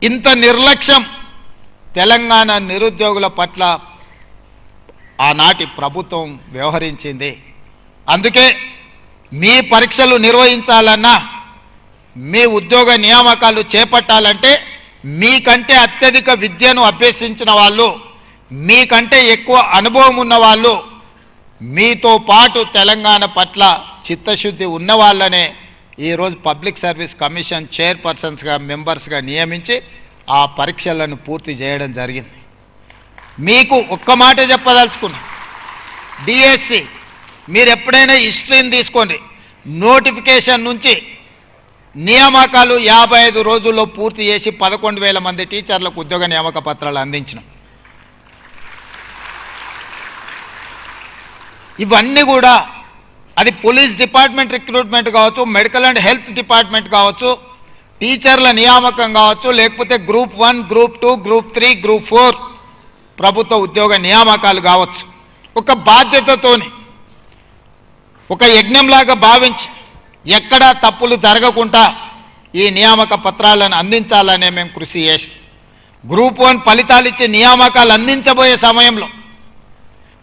ఇంత నిర్లక్ష్యం తెలంగాణ నిరుద్యోగుల పట్ల ఆనాటి ప్రభుత్వం వ్యవహరించింది. అందుకే మీ పరీక్షలు నిర్వహించాలన్నా, మీ ఉద్యోగ నియామకాలు చేపట్టాలంటే మీకంటే అత్యధిక విద్యను అభ్యసించిన వాళ్ళు, మీకంటే ఎక్కువ అనుభవం ఉన్న వాళ్ళు, మీతో పాటు తెలంగాణ పట్ల చిత్తశుద్ధి ఉన్న వాళ్ళనే ఈరోజు పబ్లిక్ సర్వీస్ కమిషన్ చైర్పర్సన్స్గా మెంబర్స్గా నియమించి ఆ పరీక్షలను పూర్తి చేయడం జరిగింది. మీకు ఒక్క మాట చెప్పదలుచుకున్నా, డిఎస్సి మీరు ఎప్పుడైనా హిస్టరీని తీసుకోండి, నోటిఫికేషన్ నుంచి నియామకాలు 55 రోజుల్లో పూర్తి చేసి 11,000 మంది టీచర్లకు ఉద్యోగ నియామక పత్రాలు అందించినాం. ఇవన్నీ కూడా అది పోలీస్ డిపార్ట్మెంట్ రిక్రూట్మెంట్ కావచ్చు, మెడికల్ అండ్ హెల్త్ డిపార్ట్మెంట్ కావచ్చు, టీచర్ల నియామకం కావచ్చు, లేకపోతే గ్రూప్ 1, గ్రూప్ 2, గ్రూప్ 3, గ్రూప్ 4 ప్రభుత్వ ఉద్యోగ నియామకాలు కావచ్చు. ఒక బాధ్యతతోని, ఒక యజ్ఞంలాగా భావించి ఎక్కడా తప్పులు జరగకుండా ఈ నియామక పత్రాలను అందించాలనే మేము కృషి చేసి, గ్రూప్ 1 ఫలితాలు ఇచ్చి నియామకాలు అందించబోయే సమయంలో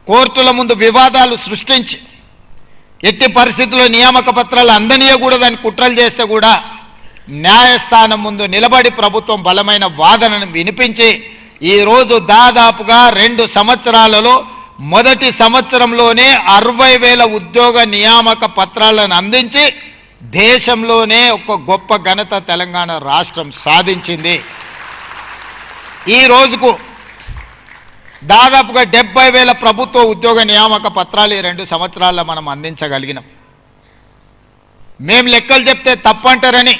కోర్టుల ముందు వివాదాలు సృష్టించి ఎట్టి పరిస్థితుల్లో నియామక పత్రాలు అందనీయకూడదని కుట్రలు చేస్తే కూడా న్యాయస్థానం ముందు నిలబడి ప్రభుత్వం బలమైన వాదనను వినిపించి ఈరోజు దాదాపుగా 2 సంవత్సరాలలో మొదటి సంవత్సరంలోనే 60,000 ఉద్యోగ నియామక పత్రాలను అందించి దేశంలోనే ఒక గొప్ప ఘనత తెలంగాణ రాష్ట్రం సాధించింది. ఈ రోజుకు దాదాపుగా 70,000 ప్రభుత్వ ఉద్యోగ నియామక పత్రాలు ఈ 2 సంవత్సరాల్లో మనం అందించగలిగినాం. మేము లెక్కలు చెప్తే తప్పంటారని,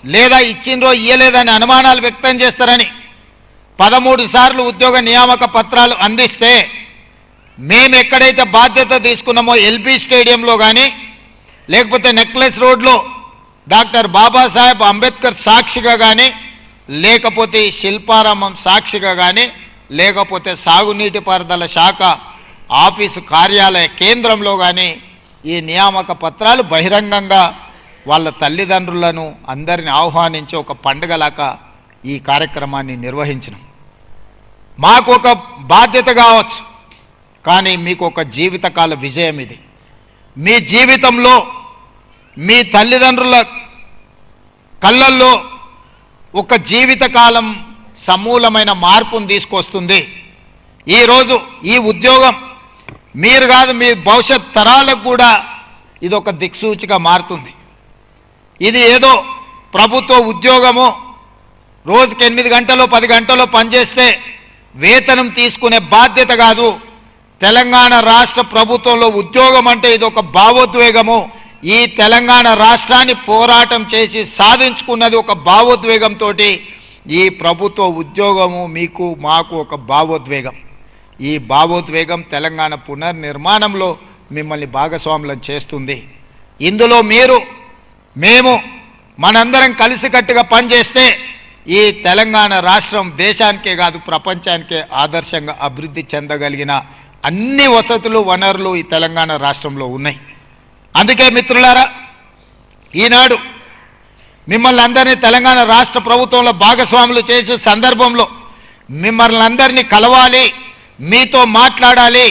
లేదా ఇచ్చిండ్రో ఇయ్యలేదని అనుమానాలు వ్యక్తం చేస్తారని 13 సార్లు ఉద్యోగ నియామక పత్రాలు అందిస్తే మేము ఎక్కడైతే బాధ్యత తీసుకున్నామో ఎల్బీ స్టేడియంలో కానీ, లేకపోతే నెక్లెస్ రోడ్లో డాక్టర్ బాబాసాహెబ్ అంబేద్కర్ సాక్షిగా కానీ, లేకపోతే శిల్పారామం సాక్షిగా కానీ, లేకపోతే సాగునీటి పారుదల శాఖ ఆఫీసు కార్యాలయ కేంద్రంలో కానీ ఈ నియామక పత్రాలు బహిరంగంగా వాళ్ళ తల్లిదండ్రులను అందరిని ఆహ్వానించి ఒక పండుగలాగా ఈ కార్యక్రమాన్ని నిర్వహించినాం. మాకు ఒక బాధ్యత కావచ్చు, కానీ మీకు ఒక జీవితకాల విజయం ఇది. మీ జీవితంలో మీ తల్లిదండ్రుల కళ్ళల్లో ఒక జీవితకాలం సమూలమైన మార్పును తీసుకొస్తుంది. ఈరోజు ఈ ఉద్యోగం మీరు కాదు, మీ భవిష్యత్ తరాలకు కూడా ఇది ఒక దిక్సూచిగా మారుతుంది. ఇది ఏదో ప్రభుత్వ ఉద్యోగము రోజుకి 8 గంటలో 10 గంటలో పనిచేస్తే వేతనం తీసుకునే బాధ్యత కాదు. తెలంగాణ రాష్ట్ర ప్రభుత్వంలో ఉద్యోగం అంటే ఇది ఒక భావోద్వేగము. ఈ తెలంగాణ రాష్ట్రాన్ని పోరాటం చేసి సాధించుకున్నది ఒక భావోద్వేగంతో. ఈ ప్రభుత్వ ఉద్యోగము మీకు మాకు ఒక భావోద్వేగం. ఈ భావోద్వేగం తెలంగాణ పునర్నిర్మాణంలో మిమ్మల్ని భాగస్వాములను చేస్తుంది. ఇందులో మీరు మేము మనందరం కలిసికట్టుగా పనిచేస్తే ఈ తెలంగాణ రాష్ట్రం దేశానికే కాదు ప్రపంచానికే ఆదర్శంగా అభివృద్ధి చెందగలిగిన అన్ని వసతులు వనరులు ఈ తెలంగాణ రాష్ట్రంలో ఉన్నాయి. అందుకే మిత్రులారా, ఈనాడు మిమ్మల్ని అందరినీ తెలంగాణ రాష్ట్ర ప్రభుత్వంలో భాగస్వాములు చేసే సందర్భంలో మిమ్మల్ని అందరినీ కలవాలి, మీతో మాట్లాడాలి,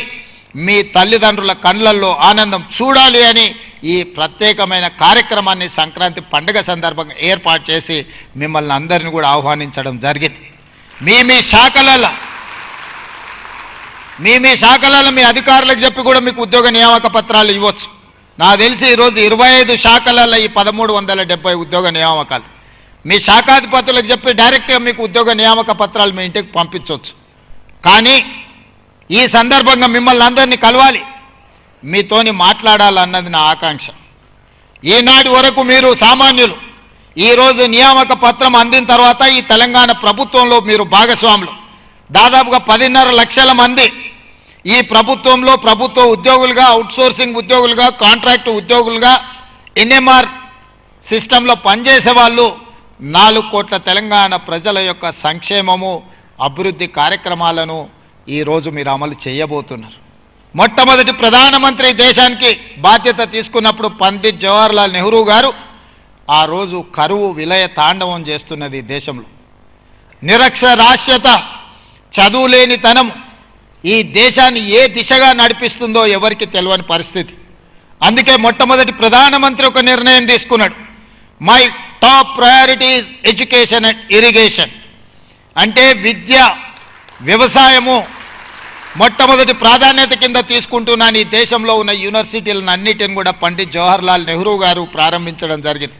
మీ తల్లిదండ్రుల కళ్ళల్లో ఆనందం చూడాలి అని ఈ ప్రత్యేకమైన కార్యక్రమాన్ని సంక్రాంతి పండుగ సందర్భంగా ఏర్పాటు చేసి మిమ్మల్ని అందరినీ కూడా ఆహ్వానించడం జరిగింది. మీ శాఖలలో మీ అధికారులకు చెప్పి కూడా మీకు ఉద్యోగ నియామక పత్రాలు ఇవ్వచ్చు. నాకు తెలిసి ఈరోజు 25 శాఖలలో ఈ 1370 ఉద్యోగ నియామకాలు మీ శాఖాధిపతులకు చెప్పి డైరెక్ట్గా మీకు ఉద్యోగ నియామక పత్రాలు మీ ఇంటికి పంపించవచ్చు. కానీ ఈ సందర్భంగా మిమ్మల్ని అందరినీ కలవాలి, మీతోని మాట్లాడాలన్నది నా ఆకాంక్ష. ఈనాటి వరకు మీరు సామాన్యులు, ఈరోజు నియామక పత్రం అందిన తర్వాత ఈ తెలంగాణ ప్రభుత్వంలో మీరు భాగస్వాములు. దాదాపుగా 10.5 లక్షల మంది ఈ ప్రభుత్వంలో ప్రభుత్వ ఉద్యోగులుగా, అవుట్సోర్సింగ్ ఉద్యోగులుగా, కాంట్రాక్టు ఉద్యోగులుగా, ఎన్ఎంఆర్ సిస్టంలో పనిచేసే వాళ్ళు 4 కోట్ల తెలంగాణ ప్రజల యొక్క సంక్షేమము, అభివృద్ధి కార్యక్రమాలను ఈరోజు మీరు అమలు చేయబోతున్నారు. మొట్టమొదటి ప్రధానమంత్రి దేశానికి బాధ్యత తీసుకున్నప్పుడు పండిత్ జవహర్లాల్ నెహ్రూ గారు ఆ రోజు కరువు విలయ తాండవం చేస్తున్నది దేశంలో. నిరక్షరాస్యత, చదువులేనితనం ఈ దేశాన్ని ఏ దిశగా నడిపిస్తుందో ఎవరికి తెలియని పరిస్థితి. అందుకే మొట్టమొదటి ప్రధానమంత్రి ఒక నిర్ణయం తీసుకున్నాడు. My top priority is education and irrigation. అంటే విద్య, వ్యవసాయము మొట్టమొదటి ప్రాధాన్యత కింద తీసుకుంటున్నాను. ఈ దేశంలో ఉన్న యూనివర్సిటీలను అన్నిటిని కూడా పండిత్ జవహర్లాల్ నెహ్రూ గారు ప్రారంభించడం జరిగింది.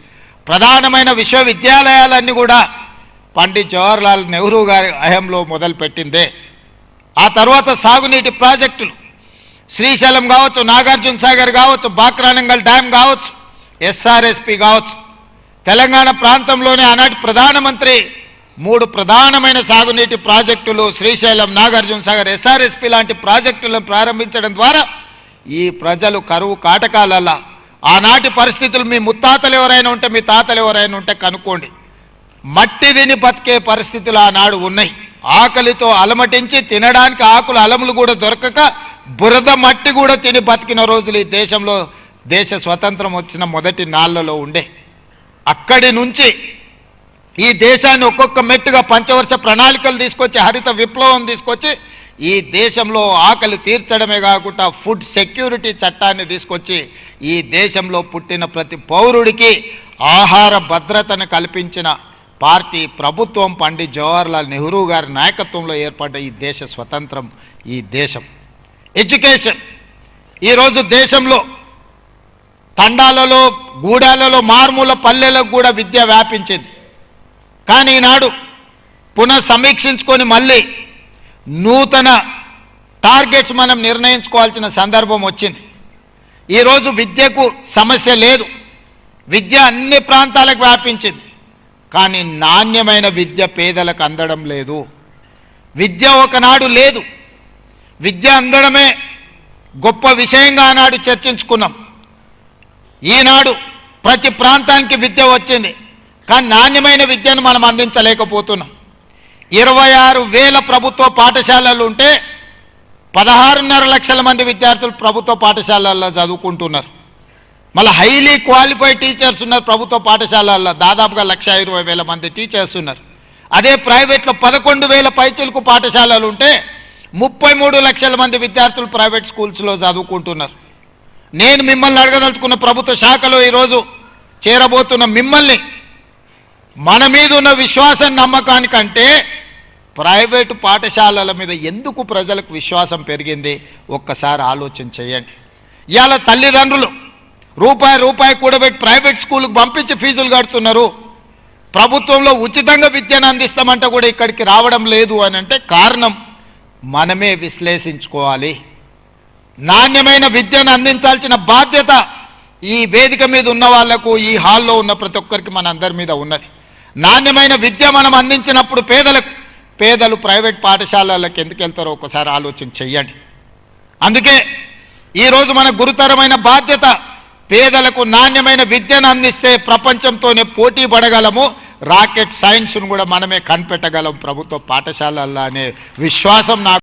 ప్రధానమైన విశ్వవిద్యాలయాలన్నీ కూడా పండిత్ జవహర్లాల్ నెహ్రూ గారి హయాంలో మొదలుపెట్టిందే. ఆ తర్వాత సాగునీటి ప్రాజెక్టులు శ్రీశైలం కావచ్చు, నాగార్జున సాగర్ కావచ్చు, బాక్రానంగల్ డ్యామ్ కావచ్చు, ఎస్ఆర్ఎస్పి కావచ్చు. తెలంగాణ ప్రాంతంలోనే ఆనాటి ప్రధానమంత్రి 3 ప్రధానమైన సాగునీటి ప్రాజెక్టులు శ్రీశైలం, నాగార్జున సాగర్, ఎస్ఆర్ఎస్పి లాంటి ప్రాజెక్టులను ప్రారంభించడం ద్వారా ఈ ప్రజలు కరువు కాటకాలలో ఆనాటి పరిస్థితులు మీ ముత్తాతలు ఎవరైనా ఉంటే, మీ తాతలు ఎవరైనా ఉంటే కనుక్కోండి. మట్టి తిని బతికే పరిస్థితులు ఆనాడు ఉన్నాయి. ఆకలితో అలమటించి తినడానికి ఆకులు అలములు కూడా దొరకక బురద మట్టి కూడా తిని బతికిన రోజులు ఈ దేశంలో దేశ స్వతంత్రం వచ్చిన మొదటి నాళ్లలో ఉండే. అక్కడి నుంచి ఈ దేశాన్ని ఒక్కొక్క మెట్టుగా పంచవర్ష ప్రణాళికలు తీసుకొచ్చి, హరిత విప్లవం తీసుకొచ్చి ఈ దేశంలో ఆకలి తీర్చడమే కాకుండా ఫుడ్ సెక్యూరిటీ చట్టాన్ని తీసుకొచ్చి ఈ దేశంలో పుట్టిన ప్రతి పౌరుడికి ఆహార భద్రతను కల్పించిన పార్టీ, ప్రభుత్వం పండిత్ జవహర్లాల్ నెహ్రూ గారి నాయకత్వంలో ఏర్పడ్డ ఈ దేశ స్వతంత్రం, ఈ దేశం. ఎడ్యుకేషన్ ఈరోజు దేశంలో తండాలలో, గూడాలలో, మారుమూల పల్లెలకు కూడా విద్య వ్యాపించింది. కానీ ఈనాడు పునః సమీక్షించుకొని మళ్ళీ నూతన టార్గెట్స్ మనం నిర్ణయించుకోవాల్సిన సందర్భం వచ్చింది. ఈరోజు విద్యకు సమస్య లేదు. విద్య అన్ని ప్రాంతాలకు వ్యాపించింది. కానీ నాణ్యమైన విద్య పేదలకు అందడం లేదు. విద్య ఒకనాడు లేదు. విద్య అందడమే గొప్ప విషయంగా ఆనాడు చర్చించుకున్నాం. ఈనాడు ప్రతి ప్రాంతానికి విద్య వచ్చింది. కానీ నాణ్యమైన విద్యను మనం అందించలేకపోతున్నాం. 26,000 ప్రభుత్వ పాఠశాలలు ఉంటే 16.5 లక్షల మంది విద్యార్థులు ప్రభుత్వ పాఠశాలల్లో చదువుకుంటున్నారు. మళ్ళీ హైలీ క్వాలిఫైడ్ టీచర్స్ ఉన్నారు ప్రభుత్వ పాఠశాలల్లో. దాదాపుగా 1,20,000 మంది టీచర్స్ ఉన్నారు. అదే ప్రైవేట్లో 11,000 పైచిలకు పాఠశాలలు ఉంటే 33 లక్షల మంది విద్యార్థులు ప్రైవేట్ స్కూల్స్లో చదువుకుంటున్నారు. నేను మిమ్మల్ని అడగదలుచుకున్న ప్రభుత్వ శాఖలో ఈరోజు చేరబోతున్న మిమ్మల్ని, మన మీద ఉన్న విశ్వాసం నమ్మకానికంటే ప్రైవేటు పాఠశాలల మీద ఎందుకు ప్రజలకు విశ్వాసం పెరిగింది ఒక్కసారి ఆలోచన చేయండి. ఇవాళ తల్లిదండ్రులు రూపాయి కూడబెట్టి ప్రైవేట్ స్కూల్కి పంపించి ఫీజులు కడుతున్నారు. ప్రభుత్వంలో ఉచితంగా విద్యను అందిస్తామంటే కూడా ఇక్కడికి రావడం లేదు అని అంటే కారణం మనమే విశ్లేషించుకోవాలి. నాణ్యమైన విద్యను అందించాల్సిన బాధ్యత ఈ వేదిక మీద ఉన్న వాళ్లకు, ఈ హాల్లో ఉన్న ప్రతి ఒక్కరికి మన అందరి మీద ఉన్నది. నాణ్యమైన విద్య మనం అందించినప్పుడు పేదలు ప్రైవేట్ పాఠశాలలకు ఎందుకు వెళ్తారో ఒకసారి ఆలోచన చెయ్యండి. అందుకే ఈరోజు మన గురుతరమైన బాధ్యత పేదలకు నాణ్యమైన విద్యను అందిస్తే ప్రపంచంతోనే పోటీ పడగలము. రాకెట్ సైన్స్ను కూడా మనమే కనిపెట్టగలం ప్రభుత్వ పాఠశాలల్లో అనే విశ్వాసం నాకు